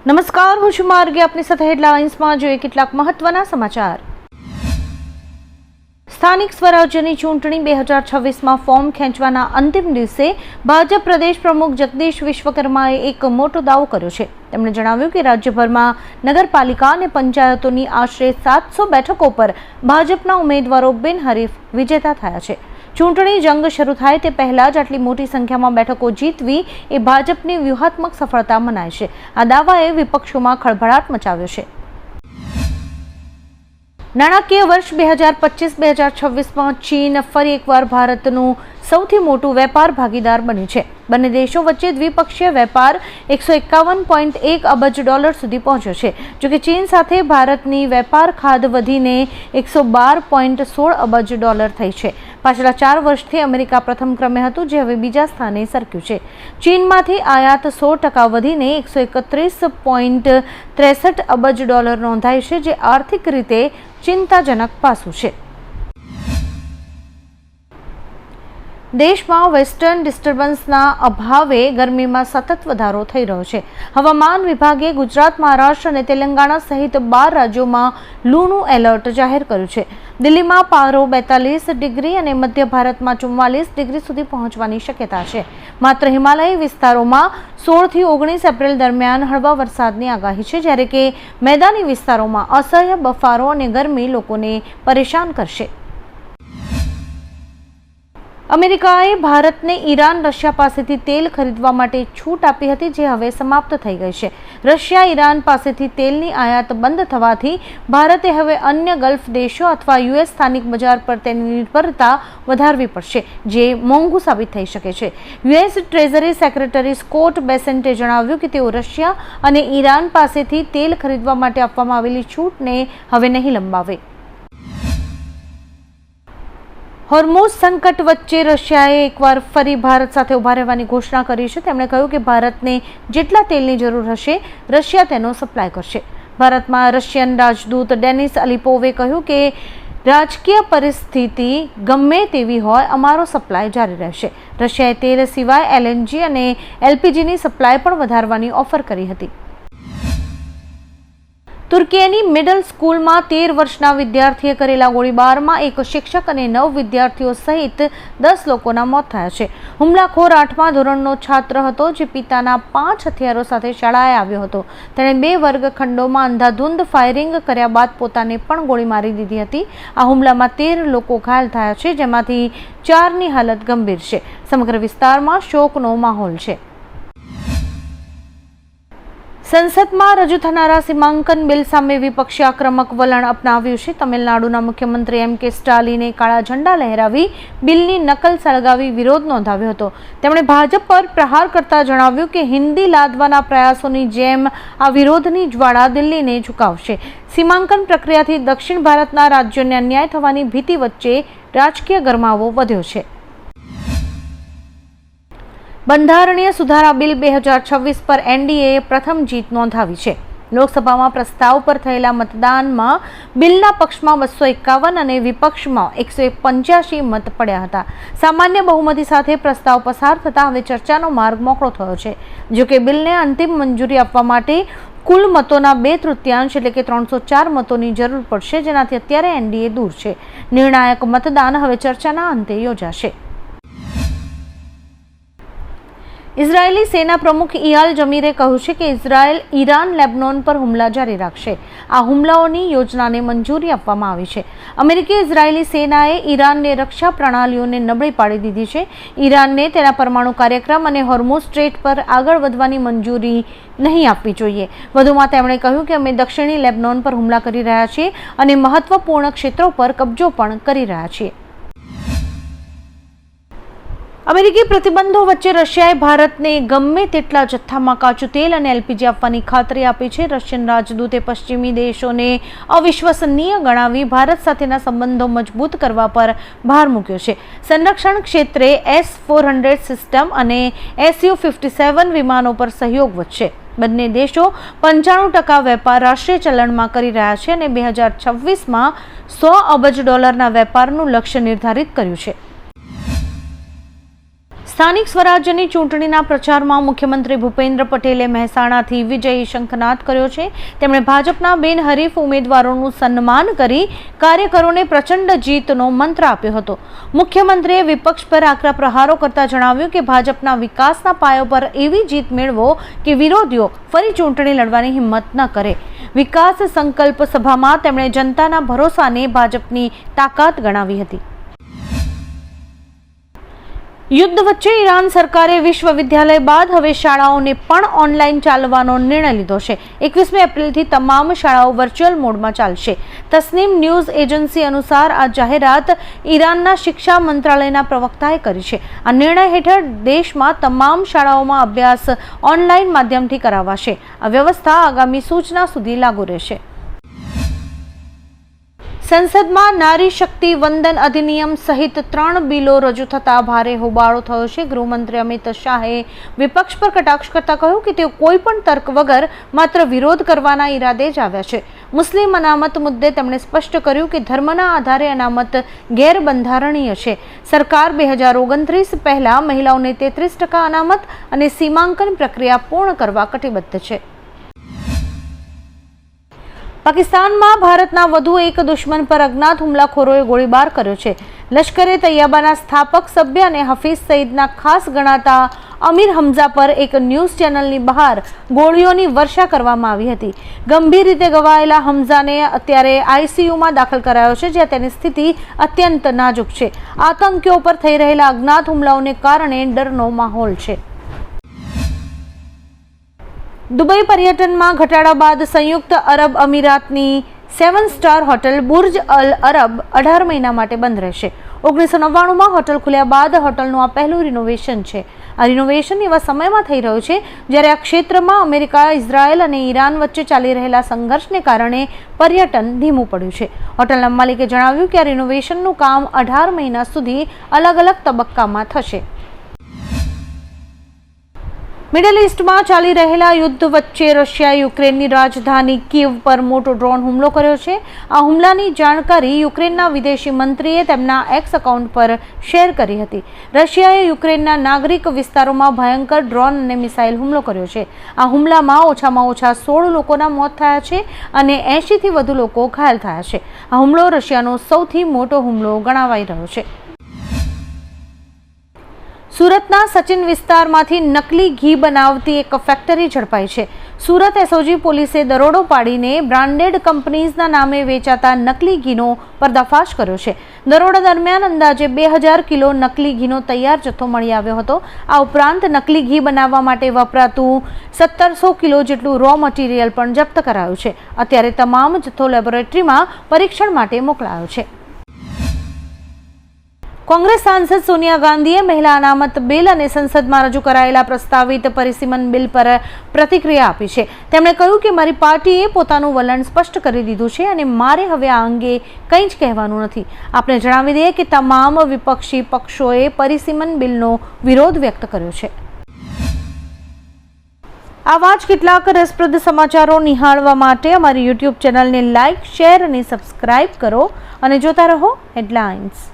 નમસ્કાર, હું છું માર્ગે. આપની સાથે હેડલાઇન્સમાં જોઈએ કેટલાક મહત્વના સમાચાર. સ્થાનિક સ્વરાજ્યની ચૂંટણી 2026માં ફોર્મ ખેંચવાના અંતિમ દિવસે ભાજપ પ્રદેશ પ્રમુખ જગદીશ વિશ્વકર્માએ એક મોટો દાવો કર્યો છે. તેમણે જણાવ્યું કે રાજ્યભરમાં નગરપાલિકા અને પંચાયતોની આશરે 700 બેઠકો પર ભાજપના ઉમેદવારો બિનહરીફ વિજેતા થયા છે. ચૂંટણી જંગ શરૂ થાય તે પહેલા જ આટલી મોટી સંખ્યામાં બેઠકો જીતવી એ ભાજપની વ્યૂહાત્મક સફળતા મનાય છે. આ દાવાએ વિપક્ષોમાં ખળભળાટ મચાવ્યો છે. નાણાકીય વર્ષ 2025-2026માં ચીન ફરી એકવાર ભારતનું સૌથી મોટું વેપાર ભાગીદાર બન્યું છે. બંને દેશો વચ્ચે દ્વિપક્ષીય વેપાર $151.1 અબજ સુધી પહોંચ્યો છે. જોકે ચીન સાથે ભારતની વેપાર ખાધ વધીને $112.16 અબજ થઈ છે. પાછલા 4 વર્ષથી અમેરિકા પ્રથમ ક્રમે હતું, જે હવે બીજા સ્થાને સરક્યું છે. ચીનમાંથી આયાત 100% વધીને $131.63 અબજ નોંધાઈ છે, જે આર્થિક રીતે ચિંતાજનક પાસું છે. દેશમાં વેસ્ટર્ન ડિસ્ટર્બન્સના અભાવે ગરમીમાં સતત વધારો થઈ રહ્યો છે. હવામાન વિભાગે ગુજરાત, મહારાષ્ટ્ર અને તેલંગાણા સહિત 12 રાજ્યોમાં લૂનું એલર્ટ જાહેર કર્યું છે. દિલ્હીમાં પારો 42 ડિગ્રી અને મધ્ય ભારતમાં 44 ડિગ્રી સુધી પહોંચવાની શક્યતા છે. માત્ર હિમાલયી વિસ્તારોમાં 16 થી 19 એપ્રિલ દરમિયાન હળવા વરસાદની આગાહી છે, જ્યારે કે મેદાની વિસ્તારોમાં અસહ્ય બફારો અને ગરમી લોકોને પરેશાન કરશે. અમેરિકાએ ભારતને ઈરાન, રશિયા પાસેથી તેલ ખરીદવા માટે છૂટ આપી હતી, જે હવે સમાપ્ત થઈ ગઈ છે. રશિયા, ઈરાન પાસેથી તેલની આયાત બંધ થવાથી ભારતે હવે અન્ય ગલ્ફ દેશો અથવા યુએસ સ્થાનિક બજાર પર તેની નિર્ભરતા વધારવી પડશે, જે મોંઘું સાબિત થઈ શકે છે. યુએસ ટ્રેઝરી સેક્રેટરી સ્કોટ બેસેન્ટે જણાવ્યું કે તેઓ રશિયા અને ઈરાન પાસેથી તેલ ખરીદવા માટે આપવામાં આવેલી છૂટને હવે નહીં લંબાવે. હોર્મુઝ સંકટ વચ્ચે રશિયાએ એકવાર ફરી ભારત સાથે ઉભા રહેવાની ઘોષણા કરી છે. તેમણે કહ્યું કે ભારતને જેટલા તેલની જરૂર હશે, રશિયા તેનો સપ્લાય કરશે. ભારતમાં રશિયન રાજદૂત ડેનિસ અલિપોવે કહ્યું કે રાજકીય પરિસ્થિતિ ગમે તેવી હોય, અમારો સપ્લાય જારી રહેશે. રશિયાએ તેલ સિવાય એલએનજી અને એલપીજીની સપ્લાય પણ વધારવાની ઓફર કરી હતી. તુર્કીની મિડલ સ્કૂલમાં 13 વર્ષના વિદ્યાર્થીએ કરેલા ગોળીબારમાં એક શિક્ષક અને 9 વિદ્યાર્થીઓ સહિત 10 લોકોના મોત થયા છે. હુમલાખોર 8મા ધોરણનો છાત્ર હતો, જે પિતાના 5 હથિયારો સાથે શાળાએ આવ્યો હતો. તેણે 2 વર્ગખંડોમાં અંધાધૂંધ ફાયરિંગ કર્યા બાદ પોતાને પણ ગોળી મારી દીધી હતી. આ હુમલામાં 13 લોકો ઘાયલ થયા છે, જેમાંથી 4ની હાલત ગંભીર છે. સમગ્ર વિસ્તારમાં શોકનો માહોલ છે. સંસદમાં રજૂ થનારા સીમાંકન બિલ સામે વિપક્ષે આક્રમક વલણ અપનાવ્યું છે. તમિલનાડુના મુખ્યમંત્રી એમ.કે. સ્ટાલિને કાળા ઝંડા લહેરાવી બિલની નકલ સળગાવી વિરોધ નોંધાવ્યો હતો. તેમણે ભાજપ પર પ્રહાર કરતા જણાવ્યું કે હિન્દી લાદવાના પ્રયાસોની જેમ આ વિરોધની જ્વાળા દિલ્હીને ઝુકાવશે. સીમાંકન પ્રક્રિયાથી દક્ષિણ ભારતના રાજ્યોને અન્યાય થવાની ભીતિ વચ્ચે રાજકીય ગરમાવો વધ્યો છે. બંધારણીય સુધારા બિલ 2026 પર એનડીએએ પ્રથમ જીત નોંધાવી છે. લોકસભામાં પ્રસ્તાવ પર થયેલા મતદાનમાં બિલના પક્ષમાં 251 અને વિપક્ષમાં 185 મત પડ્યા હતા. સામાન્ય બહુમતી સાથે પ્રસ્તાવ પસાર થતાં હવે ચર્ચાનો માર્ગ મોકળો થયો છે. જોકે બિલને અંતિમ મંજૂરી આપવા માટે કુલ મતોના 2/3 એટલે કે 304 મતોની જરૂર પડશે, જેનાથી અત્યારે એનડીએ દૂર છે. નિર્ણાયક મતદાન હવે ચર્ચાના અંતે યોજાશે. ઇઝરાયેલી સેના પ્રમુખ ઇયાલ જમીરે કહ્યું છે કે ઇઝરાયેલ ઈરાન લેબનોન પર હુમલા જારી રાખશે. આ હુમલાઓની યોજનાને મંજૂરી આપવામાં આવી છે. અમેરિકી ઇઝરાયેલી સેનાએ ઈરાનને રક્ષા પ્રણાલીઓને નબળી પાડી દીધી છે. ઈરાનને તેના પરમાણુ કાર્યક્રમ અને હોર્મુઝ સ્ટ્રેટ પર આગળ વધવાની મંજૂરી નહીં આપવી જોઈએ. વધુમાં તેમણે કહ્યું કે અમે દક્ષિણી લેબનોન પર હુમલા કરી રહ્યા છીએ અને મહત્વપૂર્ણ ક્ષેત્રો પર કબજો પણ કરી રહ્યા છીએ. અમેરિકી પ્રતિબંધો વચ્ચે રશિયાએ ભારતને ગમે તેટલા જથ્થામાં કાચું તેલ અને એલપીજી આપવાની ખાતરી આપી છે. રશિયન રાજદૂતે પશ્ચિમી દેશોને અવિશ્વસનીય ગણાવી ભારત સાથેના સંબંધો મજબૂત કરવા પર ભાર મૂક્યો છે. સંરક્ષણ ક્ષેત્રે S-400 સિસ્ટમ અને Su-57 વિમાનો પર સહયોગ વધશે. બંને દેશો 95% વેપાર રાષ્ટ્રીય ચલણમાં કરી રહ્યા છે અને 2026માં $100 અબજ વેપારનું લક્ષ્ય નિર્ધારિત કર્યું છે. સ્થાનિક સ્વરાજ્યની ચૂંટણીના પ્રચારમાં મુખ્યમંત્રી ભૂપેન્દ્ર પટેલે મહેસાણાથી વિજયી શંખનાદ કર્યો છે. તેમણે ભાજપના બિનહરીફ ઉમેદવારોનું સન્માન કરી કાર્યકરોને પ્રચંડ જીતનો મંત્ર આપ્યો હતો. મુખ્યમંત્રીએ વિપક્ષ પર આકરા પ્રહારો કરતા જણાવ્યું કે ભાજપના વિકાસના પાયો પર એવી જીત મેળવો કે વિરોધીઓ ફરી ચૂંટણી લડવાની હિંમત ન કરે. વિકાસ સંકલ્પ સભામાં તેમણે જનતાના ભરોસાને ભાજપની તાકાત ગણાવી હતી. યુદ્ધ વચ્ચે ઈરાન સરકારે વિશ્વવિદ્યાલય બાદ હવે શાળાઓને પણ ઓનલાઈન ચાલવાનો નિર્ણય લીધો છે. 21મી એપ્રિલથી તમામ શાળાઓ વર્ચ્યુઅલ મોડમાં ચાલશે. તસ્નીમ ન્યૂઝ એજન્સી અનુસાર આ જાહેરાત ઈરાનના શિક્ષા મંત્રાલયના પ્રવક્તાએ કરી છે. આ નિર્ણય હેઠળ દેશમાં તમામ શાળાઓમાં અભ્યાસ ઓનલાઈન માધ્યમથી કરાવાશે. આ વ્યવસ્થા આગામી સૂચના સુધી લાગુ રહેશે. સંસદમાં નારી શક્તિ વંદન અધિનિયમ સહિત 3 બિલો રજૂ થતા ભારે હોબાળો થયો છે. ગૃહમંત્રી અમિત શાહે વિપક્ષ પર કટાક્ષ કરતા કહ્યું કે તેઓ કોઈ પણ તર્ક વગર માત્ર વિરોધ કરવાના ઈરાદે જ આવ્યા છે. મુસ્લિમ અનામત મુદ્દે તેમણે સ્પષ્ટ કર્યું કે ધર્મના આધારે અનામત ગેરબંધારણીય છે. સરકાર 2029 પહેલા મહિલાઓને 33% અનામત અને સીમાંકન પ્રક્રિયા પૂર્ણ કરવા કટિબદ્ધ છે. પાકિસ્તાનમાં ભારતના વધુ એક દુશ્મન પર અજ્ઞાત હુમલાખોરોએ ગોળીબાર કર્યો છે. લશ્કરે તૈયબાના સ્થાપક સભ્ય અને હફીઝ સઈદના ખાસ ગણાતા અમીર હમઝા પર એક ન્યૂઝ ચેનલની બહાર ગોળીઓની વર્ષા કરવામાં આવી હતી. ગંભીર રીતે ઘવાયેલા હમઝાને અત્યારે આઈસીયુમાં દાખલ કરાયો છે, જ્યાં તેની સ્થિતિ અત્યંત નાજુક છે. આતંકીઓ પર થઈ રહેલા અજ્ઞાત હુમલાઓને કારણે ડરનો માહોલ છે. દુબઈ પર્યટનમાં ઘટાડા બાદ સંયુક્ત અરબ અમીરાતની 7 સ્ટાર હોટલ બુર્જ અલ અરબ 18 મહિના માટે બંધ રહેશે. 1999માં હોટલ ખુલ્યા બાદ હોટલનું આ પહેલું રિનોવેશન છે. આ રિનોવેશન એવા સમયમાં થઈ રહ્યું છે જ્યારે આ ક્ષેત્રમાં અમેરિકા, ઇઝરાયલ અને ઈરાન વચ્ચે ચાલી રહેલા સંઘર્ષને કારણે પર્યટન ધીમું પડ્યું છે. હોટલના માલિકે જણાવ્યું કે આ રિનોવેશનનું કામ 18 મહિના સુધી અલગ અલગ તબક્કામાં થશે. મિડલ ઇસ્ટમાં ચાલી રહેલા યુદ્ધ વચ્ચે રશિયાએ યુક્રેનની રાજધાની કીવ પર મોટો ડ્રોન હુમલો કર્યો છે. આ હુમલાની જાણકારી યુક્રેનના વિદેશી મંત્રીએ તેમના એક્સ એકાઉન્ટ પર શેર કરી હતી. રશિયાએ યુક્રેનના નાગરિક વિસ્તારોમાં ભયંકર ડ્રોન અને મિસાઇલ હુમલો કર્યો છે. આ હુમલામાં ઓછામાં ઓછા 16 લોકોના મોત થયા છે અને 80થી વધુ લોકો ઘાયલ થયા છે. આ હુમલો રશિયાનો સૌથી મોટો હુમલો ગણાવાઈ રહ્યો છે. સુરતના સચિન વિસ્તારમાંથી નકલી ઘી બનાવતી એક ફેક્ટરી ઝડપાઈ છે. સુરત એસઓજી પોલીસે દરોડો પાડીને બ્રાન્ડેડ કંપનીઝના નામે વેચાતા નકલી ઘીનો પર્દાફાશ કર્યો છે. દરોડા દરમિયાન અંદાજે 2000 કિલો નકલી ઘીનો તૈયાર જથ્થો મળી આવ્યો હતો. આ ઉપરાંત નકલી ઘી બનાવવા માટે વપરાતું 1700 કિલો જેટલું રો મટીરિયલ પણ જપ્ત કરાયું છે. અત્યારે તમામ જથ્થો લેબોરેટરીમાં પરીક્ષણ માટે મોકલાયો છે. કોંગ્રેસ સાંસદ સોનિયા ગાંધીએ મહિલા અનામત બિલ અને સંસદમાં રજૂ કરાયેલા પ્રસ્તાવિત પરિસીમન બિલ પર પ્રતિક્રિયા આપી છે. તેમણે કહ્યું કે મારી પાર્ટીએ પોતાનું વલણ સ્પષ્ટ કરી દીધું છે અને મારે હવે આ અંગે કંઈ જ કહેવાનું નથી. આપણે જણાવી દઈએ કે તમામ વિપક્ષી પક્ષોએ પરિસીમન બિલનો વિરોધ વ્યક્ત કર્યો છે. આવા જ કેટલાક રસપ્રદ સમાચારો નિહાળવા માટે અમારી યુટ્યુબ ચેનલને લાઇક, શેર અને સબસ્ક્રાઇબ કરો અને જોતા રહો હેડલાઇન્સ.